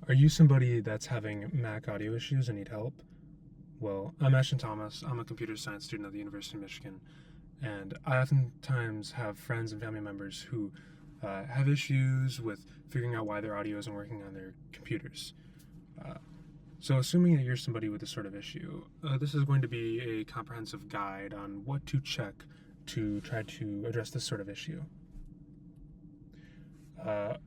Are you somebody that's having Mac audio issues and need help? Well, I'm Ashton Thomas. I'm a computer science student at the University of Michigan, and I oftentimes have friends and family members who have issues with figuring out why their audio isn't working on their computers. Uh, so, assuming that you're somebody with this sort of issue, this is going to be a comprehensive guide on what to check to try to address this sort of issue. Uh,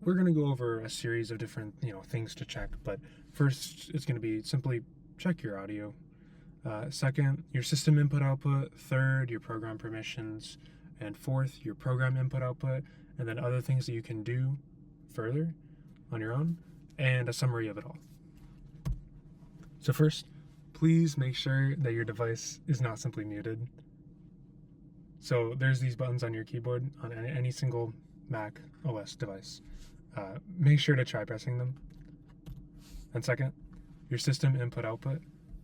we're going to go over a series of different things to check, but first it's going to be simply check your audio. Second, your system input output. Third, your program permissions. And fourth, your program input output. And then other things that you can do further on your own, and a summary of it all. So first, please make sure that your device is not simply muted. So there's these buttons on your keyboard on any single Mac OS device. Make sure to try pressing them. And second, your system input output.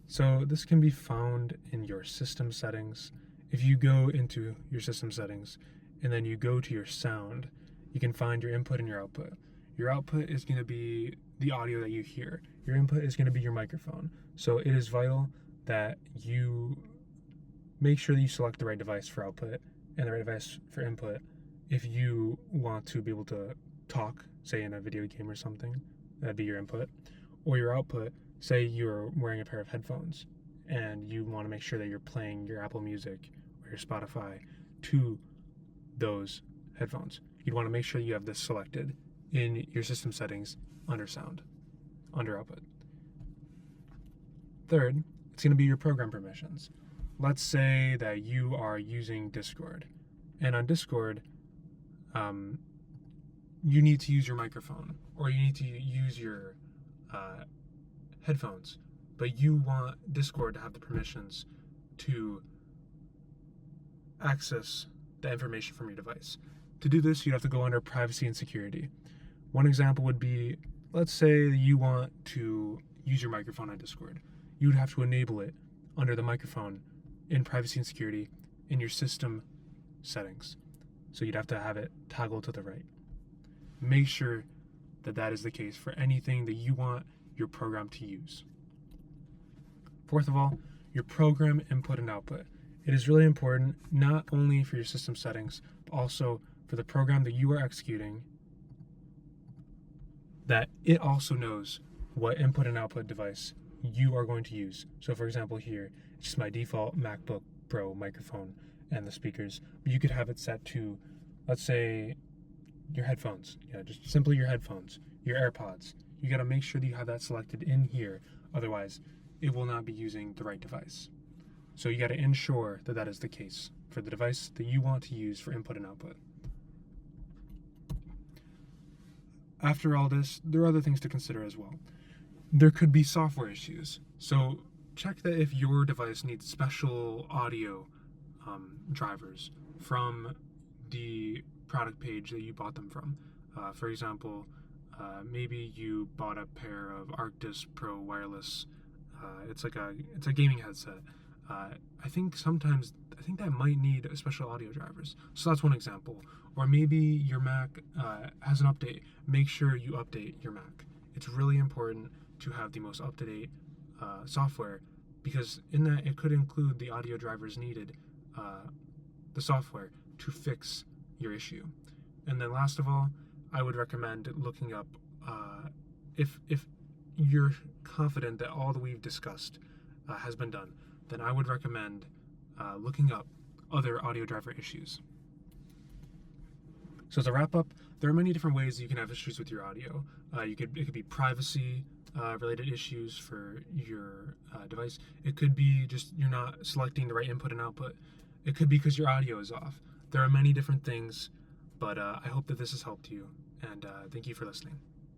So this can be found in your system settings. If you go into your system settings and then you go to your sound, you can find your input and your output. Your output is going to be the audio that you hear. Your input is going to be your microphone. So it is vital that you make sure that you select the right device for output and the right device for input if you want to be able to talk, say in a video game or something. That'd be your input. Or your output, say you're wearing a pair of headphones and you want to make sure that you're playing your Apple Music or your Spotify to those headphones. You'd want to make sure you have this selected in your system settings under sound, under output. Third, it's going to be your program permissions. Let's say that you are using Discord, and on Discord, you need to use your microphone or you need to use your headphones, but you want Discord to have the permissions to access the information from your device. To do this, you'd have to go under privacy and security. One example would be, let's say you want to use your microphone on Discord. You would have to enable it under the microphone in privacy and security in your system settings. So you'd have to have it toggled to the right. Make sure that that is the case for anything that you want your program to use. Fourth of all, your program input and output. It is really important not only for your system settings, but also for the program that you are executing, that it also knows what input and output device you are going to use. So for example here, it's just my default MacBook Pro microphone and the speakers. You could have it set to, let's say, your headphones. Just simply your headphones, your AirPods. You got to make sure that you have that selected in here. Otherwise, it will not be using the right device. So you got to ensure that that is the case for the device that you want to use for input and output. After all this, there are other things to consider as well. There could be software issues. So check that if your device needs special audio drivers from the product page that you bought them from. For example, maybe you bought a pair of Arctis Pro wireless. It's a gaming headset. I think that might need special audio drivers. So that's one example. Or maybe your Mac has an update. Make sure you update your Mac. It's really important to have the most up-to-date software, because in that it could include the audio drivers needed, the software to fix your issue. And then last of all, I would recommend looking up, if you're confident that all that we've discussed has been done, then I would recommend looking up other audio driver issues. So as a wrap up, there are many different ways you can have issues with your audio. It could be privacy related issues for your device. It could be just you're not selecting the right input and output. It could be because your audio is off. There are many different things, but I hope that this has helped you, and thank you for listening.